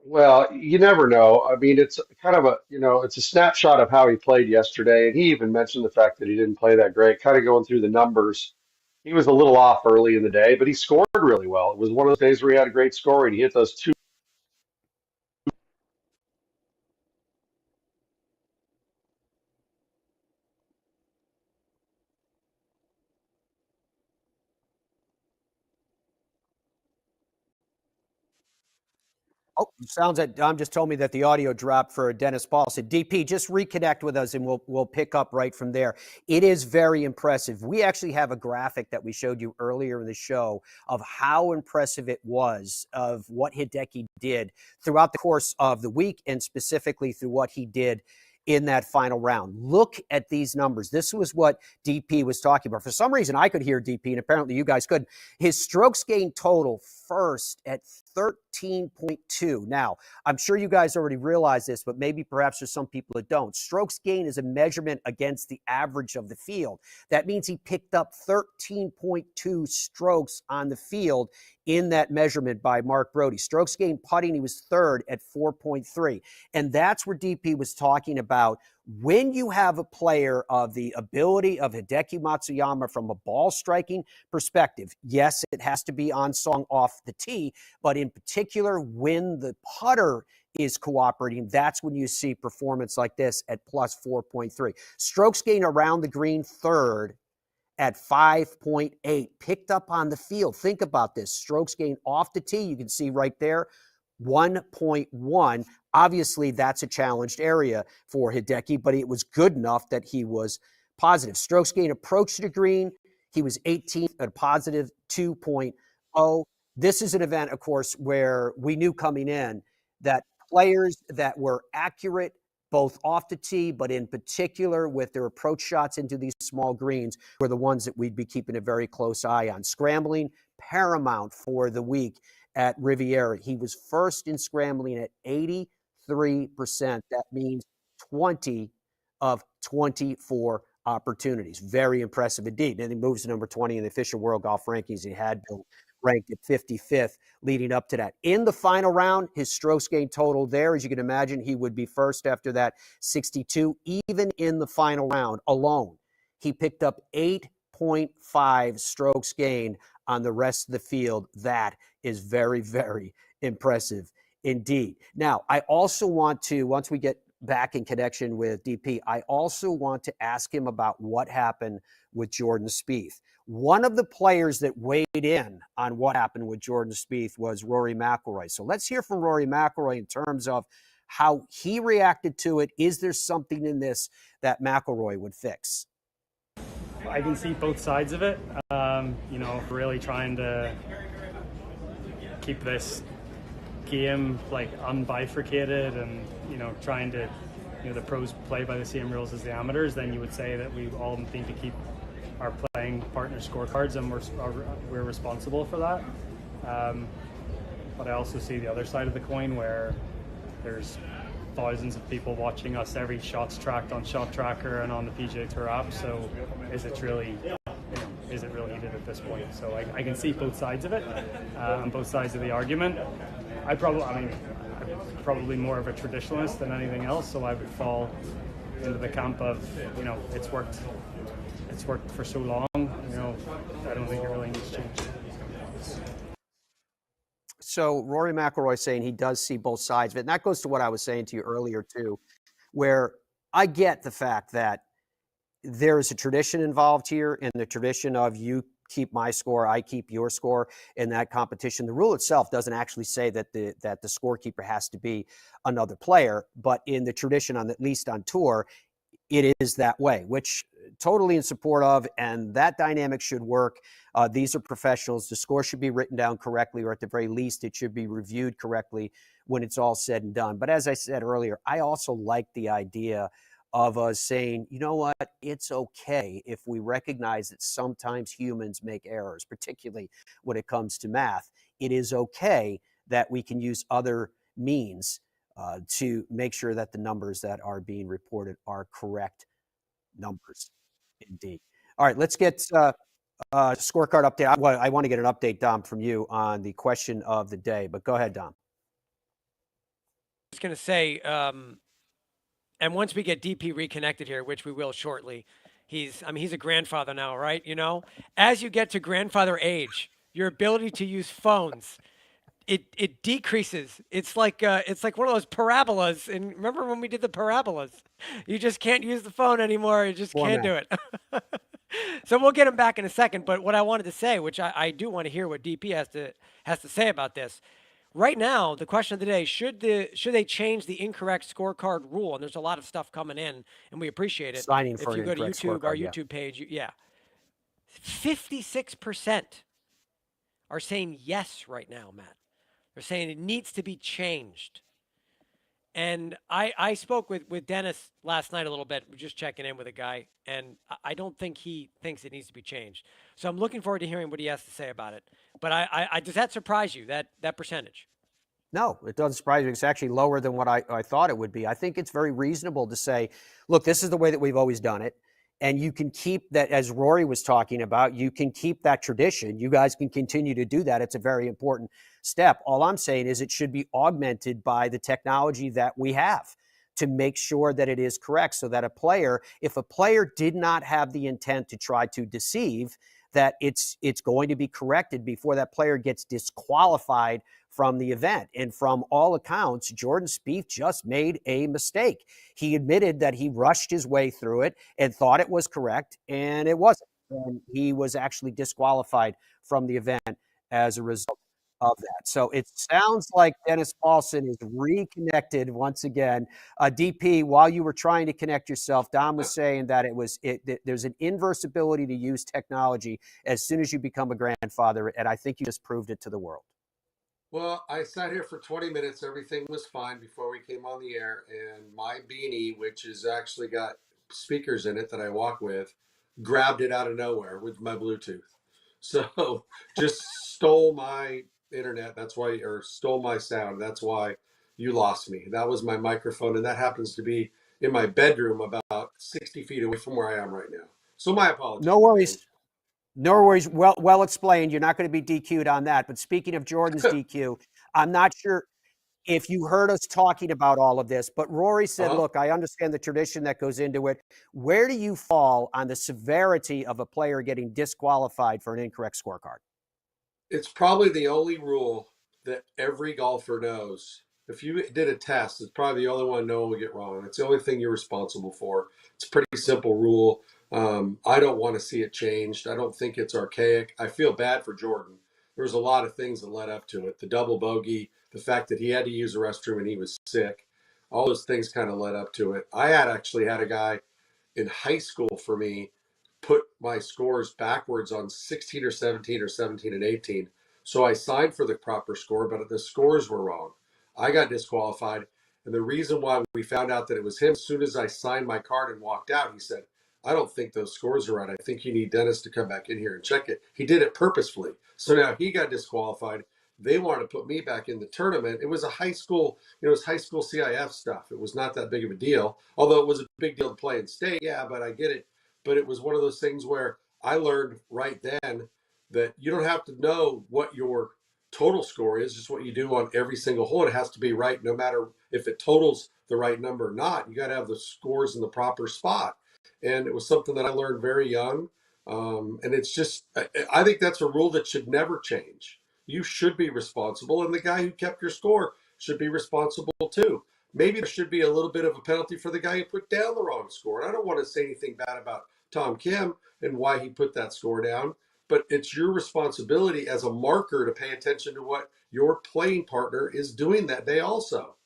Well, you never know. I mean, it's kind of it's a snapshot of how he played yesterday. And he even mentioned the fact that he didn't play that great, kind of going through the numbers. He was a little off early in the day, but he scored really well. It was one of those days where he had a great scoring. He hit those 2. Oh, sounds like Dom just told me that the audio dropped for Dennis Paulson. DP, just reconnect with us and we'll pick up right from there. It is very impressive. We actually have a graphic that we showed you earlier in the show of how impressive it was of what Hideki did throughout the course of the week and specifically through what he did in that final round. Look at these numbers. This was what DP was talking about. For some reason, I could hear DP, and apparently you guys couldn't. His strokes gained total first at 13.2. Now, I'm sure you guys already realize this, but maybe perhaps there's some people that don't. Strokes gain is a measurement against the average of the field. That means he picked up 13.2 strokes on the field in that measurement by Mark Brody. Strokes gained putting, he was third at 4.3. And that's where DP was talking about when you have a player of the ability of Hideki Matsuyama from a ball striking perspective. Yes, it has to be on song off the tee, but in particular, when the putter is cooperating, that's when you see performance like this at plus 4.3. Strokes gained around the green third at 5.8, picked up on the field. Think about this. Strokes gained off the tee, you can see right there, 1.1. Obviously, that's a challenged area for Hideki, but it was good enough that he was positive. Strokes gained approach to the green, he was 18th at a positive 2.0. This is an event, of course, where we knew coming in that players that were accurate both off the tee, but in particular with their approach shots into these small greens were the ones that we'd be keeping a very close eye on. Scrambling, paramount for the week at Riviera. He was first in scrambling at 83%. That means 20 of 24 opportunities. Very impressive indeed. And he moves to number 20 in the official world golf rankings. He had been ranked at 55th leading up to that. In the final round, his strokes gained total there, as you can imagine, he would be first after that 62. Even in the final round alone, he picked up 8.5 strokes gained on the rest of the field. That is very, very impressive indeed. Now, I also want to, once we get back in connection with DP, I also want to ask him about what happened with Jordan Spieth. One of the players that weighed in on what happened with Jordan Spieth was Rory McIlroy. So let's hear from Rory McIlroy in terms of how he reacted to it. Is there something in this that McIlroy would fix? I can see both sides of it. Really trying to keep this game like unbifurcated and, trying to, the pros play by the same rules as the amateurs, then you would say that we all need to keep our playing partner scorecards and we're responsible for that. But I also see the other side of the coin where there's thousands of people watching us. Every shot's tracked on Shot Tracker and on the PGA Tour app. So is it really needed at this point? So I can see both sides of it, on both sides of the argument. I'm probably more of a traditionalist than anything else, so I would fall into the camp of, it's worked for so long, I don't think it really needs change. So Rory McIlroy saying he does see both sides of it. And that goes to what I was saying to you earlier too, where I get the fact that there is a tradition involved here, in the tradition of you keep my score, I keep your score in that competition. The rule itself doesn't actually say that the scorekeeper has to be another player, but in the tradition, at least on tour, it is that way, which totally in support of, and that dynamic should work. These are professionals. The score should be written down correctly, or at the very least, it should be reviewed correctly when it's all said and done. But as I said earlier, I also like the idea of us saying, you know what, it's okay if we recognize that sometimes humans make errors, particularly when it comes to math. It is okay that we can use other means to make sure that the numbers that are being reported are correct numbers. Indeed. All right, let's get scorecard update. I want to get an update, Dom, from you on the question of the day, but go ahead, Dom. I was going to say, and once we get DP reconnected here, which we will shortly, he's a grandfather now, right? As you get to grandfather age, your ability to use phones, it decreases. It's like one of those parabolas. And remember when we did the parabolas? You just can't use the phone anymore. You just can't do it. So we'll get him back in a second. But what I wanted to say, which I do want to hear what DP has to say about this. Right now, the question of the day, should they change the incorrect scorecard rule? And there's a lot of stuff coming in, and we appreciate it. Signing for if you an go to incorrect YouTube, our scorecard, YouTube page, 56% are saying yes right now, Matt. They're saying it needs to be changed. And I spoke with Dennis last night a little bit, just checking in with a guy, and I don't think he thinks it needs to be changed. So I'm looking forward to hearing what he has to say about it. But I does that surprise you, that percentage? No, it doesn't surprise me. It's actually lower than what I thought it would be. I think it's very reasonable to say, look, this is the way that we've always done it. And you can keep that, as Rory was talking about, you can keep that tradition. You guys can continue to do that. It's a very important step. All I'm saying is it should be augmented by the technology that we have to make sure that it is correct, so that if a player did not have the intent to try to deceive, that it's going to be corrected before that player gets disqualified from the event. And from all accounts, Jordan Spieth just made a mistake. He admitted that he rushed his way through it and thought it was correct, and it wasn't. And he was actually disqualified from the event as a result of that. So it sounds like Dennis Paulson is reconnected once again. DP, while you were trying to connect yourself, Don was saying that there's an inverse ability to use technology as soon as you become a grandfather, and I think you just proved it to the world. Well, I sat here for 20 minutes. Everything was fine before we came on the air, and my beanie, which has actually got speakers in it that I walk with, grabbed it out of nowhere with my Bluetooth. So just stole my internet. Stole my sound. That's why you lost me. That was my microphone, and that happens to be in my bedroom about 60 feet away from where I am right now. So my apologies. No worries. No worries. Well explained. You're not going to be DQ'd on that. But speaking of Jordan's DQ, I'm not sure if you heard us talking about all of this, but Rory said, look, I understand the tradition that goes into it. Where do you fall on the severity of a player getting disqualified for an incorrect scorecard? It's probably the only rule that every golfer knows. If you did a test, it's probably the only one no one will get wrong. It's the only thing you're responsible for. It's a pretty simple rule. I don't want to see it changed. I don't think it's archaic. I feel bad for Jordan. There was a lot of things that led up to it. The double bogey, the fact that he had to use a restroom and he was sick. All those things kind of led up to it. I actually had a guy in high school for me put my scores backwards on 16 or 17 or 17 and 18. So I signed for the proper score, but the scores were wrong. I got disqualified. And the reason why we found out that it was him, as soon as I signed my card and walked out, he said, I don't think those scores are right. I think you need Dennis to come back in here and check it. He did it purposefully. So now he got disqualified. They wanted to put me back in the tournament. It was a high school, it was high school CIF stuff. It was not that big of a deal, although it was a big deal to play in state. Yeah, but I get it. But it was one of those things where I learned right then that you don't have to know what your total score is, just what you do on every single hole. It has to be right no matter if it totals the right number or not. You got to have the scores in the proper spot. And it was something that I learned very young. And it's just, I think that's a rule that should never change. You should be responsible, and the guy who kept your score should be responsible too. Maybe there should be a little bit of a penalty for the guy who put down the wrong score. And I don't want to say anything bad about Tom Kim and why he put that score down, but it's your responsibility as a marker to pay attention to what your playing partner is doing that day also.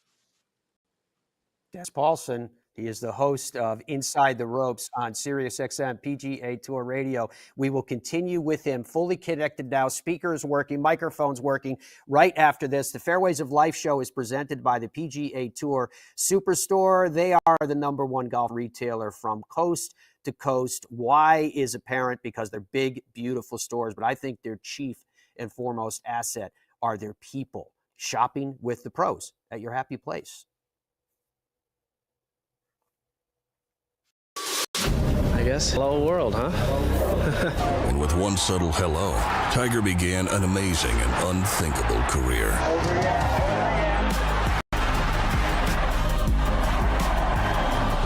Dennis Paulson, he is the host of Inside the Ropes on SiriusXM PGA Tour Radio. We will continue with him, fully connected now. Speakers working, microphones working. Right after this, the Fairways of Life show is presented by the PGA Tour Superstore. They are the #1 golf retailer from coast to coast. Why is apparent, because they're big, beautiful stores, but I think their chief and foremost asset are their people. Shopping with the pros at your happy place. I guess. Hello world, huh? And with one subtle hello, Tiger began an amazing and unthinkable career.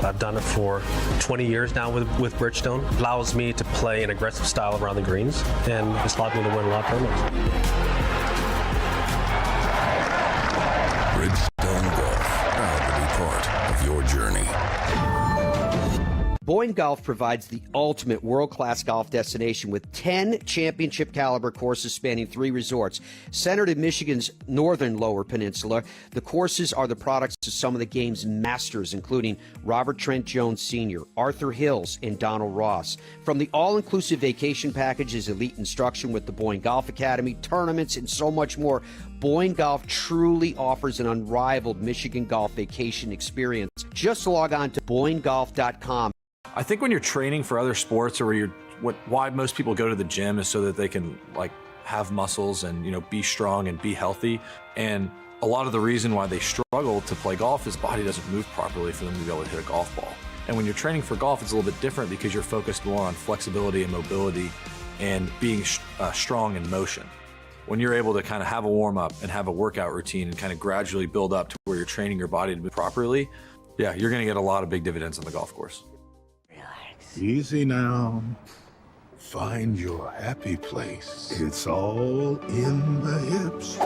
I've done it for 20 years now with Bridgestone. It allows me to play an aggressive style around the greens, and it's allowed me to win a lot of tournaments. Bridgestone Golf, proud to be part of your journey. Boyne Golf provides the ultimate world-class golf destination with 10 championship-caliber courses spanning 3 resorts. Centered in Michigan's northern Lower Peninsula, the courses are the products of some of the game's masters, including Robert Trent Jones Sr., Arthur Hills, and Donald Ross. From the all-inclusive vacation packages, elite instruction with the Boyne Golf Academy, tournaments, and so much more, Boyne Golf truly offers an unrivaled Michigan golf vacation experience. Just log on to BoyneGolf.com. I think when you're training for other sports, or why most people go to the gym is so that they can have muscles and be strong and be healthy. And a lot of the reason why they struggle to play golf is body doesn't move properly for them to be able to hit a golf ball. And when you're training for golf, it's a little bit different because you're focused more on flexibility and mobility and being strong in motion. When you're able to kind of have a warm up and have a workout routine and kind of gradually build up to where you're training your body to move properly, yeah, you're going to get a lot of big dividends on the golf course. Easy now. Find your happy place. It's all in the hips.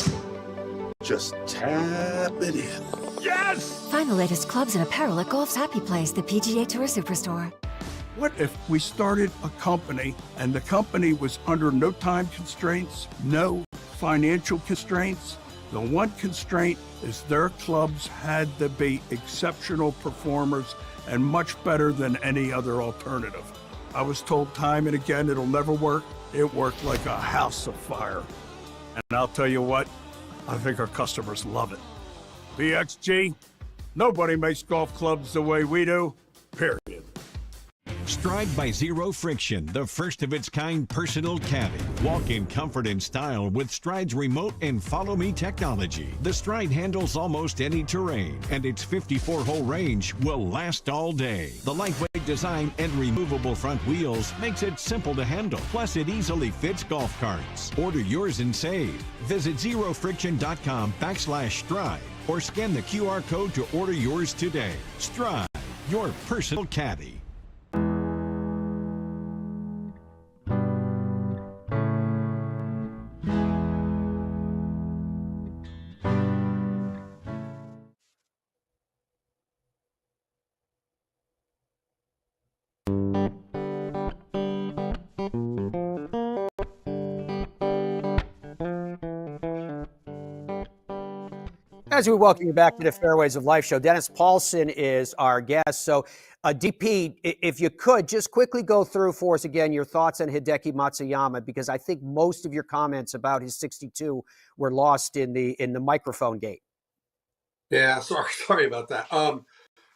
Just tap it in. Yes! Find the latest clubs and apparel at Golf's happy place, the PGA Tour Superstore. What if we started a company and the company was under no time constraints, no financial constraints? The one constraint is their clubs had to be exceptional performers and much better than any other alternative. I was told time and again it'll never work. It worked like a house of fire. And I'll tell you what, I think our customers love it. BXG, nobody makes golf clubs the way we do, period. Stride by Zero Friction, the first of its kind personal caddy. Walk in comfort and style with Stride's remote and follow me technology. The Stride handles almost any terrain, and its 54-hole range will last all day. The lightweight design and removable front wheels makes it simple to handle. Plus, it easily fits golf carts. Order yours and save. Visit zerofriction.com/stride or scan the QR code to order yours today. Stride, your personal caddy. As we welcome you back to the Fairways of Life show, Dennis Paulson is our guest. So, DP, if you could just quickly go through for us again your thoughts on Hideki Matsuyama, because I think most of your comments about his 62 were lost in the microphone gate. Yeah, sorry about that.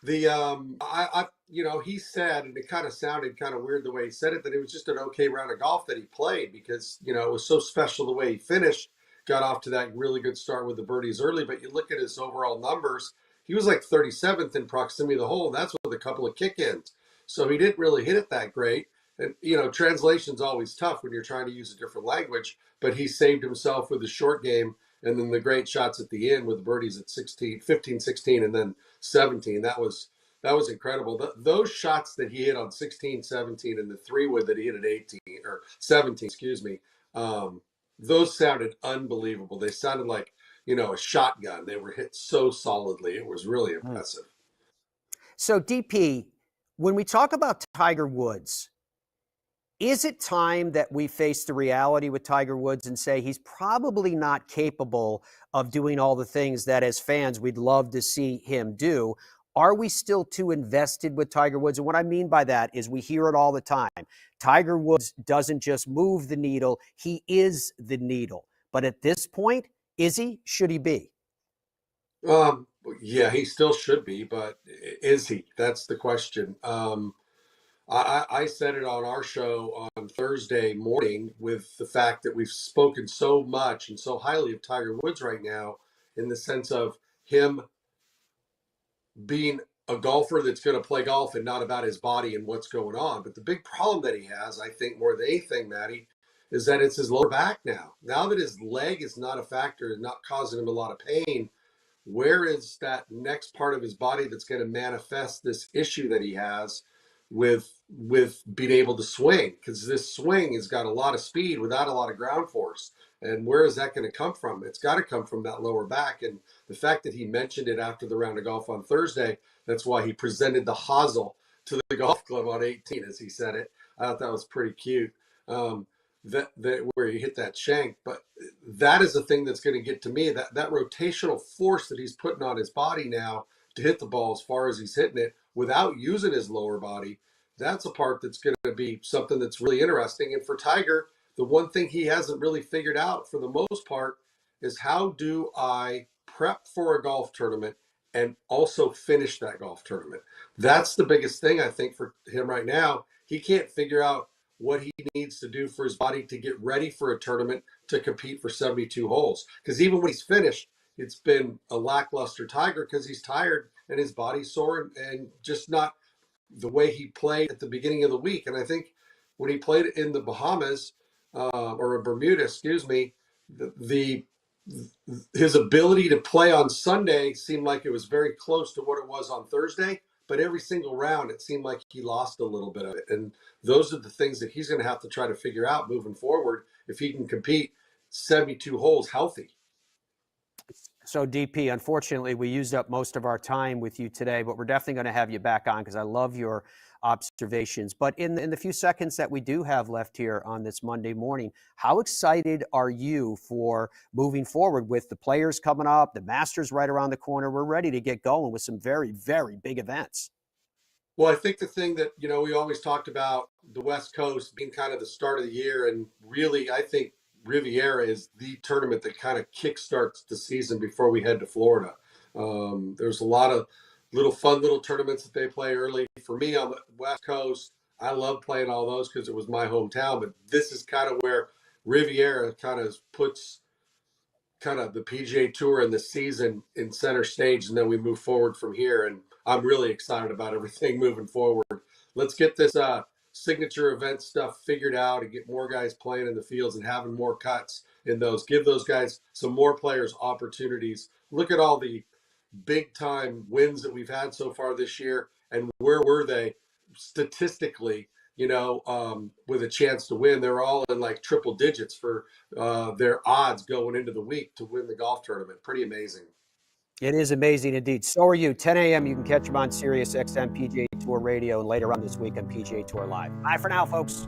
He said, and it kind of sounded kind of weird the way he said it, that it was just an okay round of golf that he played because, it was so special the way he finished. Got off to that really good start with the birdies early, but you look at his overall numbers, he was like 37th in proximity of the hole, and that's with a couple of kick-ins. So he didn't really hit it that great. And, translation's always tough when you're trying to use a different language, but he saved himself with the short game and then the great shots at the end with the birdies at 15, 16, and then 17. That was incredible. Those shots that he hit on 16, 17, and the 3-wood that he hit at 18 or 17, excuse me, those sounded unbelievable. They sounded like, a shotgun. They were hit so solidly. It was really impressive. So, DP, when we talk about Tiger Woods, is it time that we face the reality with Tiger Woods and say he's probably not capable of doing all the things that as fans we'd love to see him do? Are we still too invested with Tiger Woods? And what I mean by that is we hear it all the time. Tiger Woods doesn't just move the needle, he is the needle. But at this point, is he? Should he be? Yeah, he still should be, but is he? That's the question. I said it on our show on Thursday morning with the fact that we've spoken so much and so highly of Tiger Woods right now in the sense of him being a golfer that's going to play golf and not about his body and what's going on. But the big problem that he has, I think more than anything, Matty, is that it's his lower back now. Now that his leg is not a factor and not causing him a lot of pain, where is that next part of his body that's going to manifest this issue that he has with being able to swing? Because this swing has got a lot of speed without a lot of ground force. And where is that going to come from? It's got to come from that lower back. And the fact that he mentioned it after the round of golf on Thursday, that's why he presented the hosel to the golf club on 18, as he said it. I thought that was pretty cute. That where he hit that shank, but that is the thing that's going to get to me. That rotational force that he's putting on his body now to hit the ball as far as he's hitting it without using his lower body. That's a part that's going to be something that's really interesting. And for Tiger, the one thing he hasn't really figured out for the most part is how do I prep for a golf tournament and also finish that golf tournament? That's the biggest thing I think for him right now. He can't figure out what he needs to do for his body to get ready for a tournament to compete for 72 holes. Because even when he's finished, it's been a lackluster Tiger because he's tired and his body's sore and just not the way he played at the beginning of the week. And I think when he played in the Bahamas or in Bermuda, excuse me, his ability to play on Sunday seemed like it was very close to what it was on Thursday. But every single round, it seemed like he lost a little bit of it. And those are the things that he's going to have to try to figure out moving forward if he can compete 72 holes healthy. So, DP, unfortunately, we used up most of our time with you today, but we're definitely going to have you back on because I love your observations. But in the few seconds that we do have left here on this Monday morning, how excited are you for moving forward with the Players coming up, the Masters right around the corner? We're ready to get going with some very, very big events. Well, I think the thing that, we always talked about the West Coast being kind of the start of the year, and really, I think Riviera is the tournament that kind of kickstarts the season before we head to Florida. There's a lot of fun little tournaments that they play early. For me on the West Coast, I love playing all those because it was my hometown, but this is kind of where Riviera kind of puts kind of the PGA Tour and the season in center stage, and then we move forward from here. And I'm really excited about everything moving forward. Let's get this signature event stuff figured out and get more guys playing in the fields and having more cuts in those. Give those guys some more players opportunities. Look at all the big time wins that we've had so far this year, and where were they statistically, with a chance to win? They're all in like triple digits for their odds going into the week to win the golf tournament. Pretty amazing. It is amazing indeed. So are you. 10 a.m. You can catch them on Sirius XM PGA Tour Radio and later on this week on PGA Tour Live. Bye for now, folks.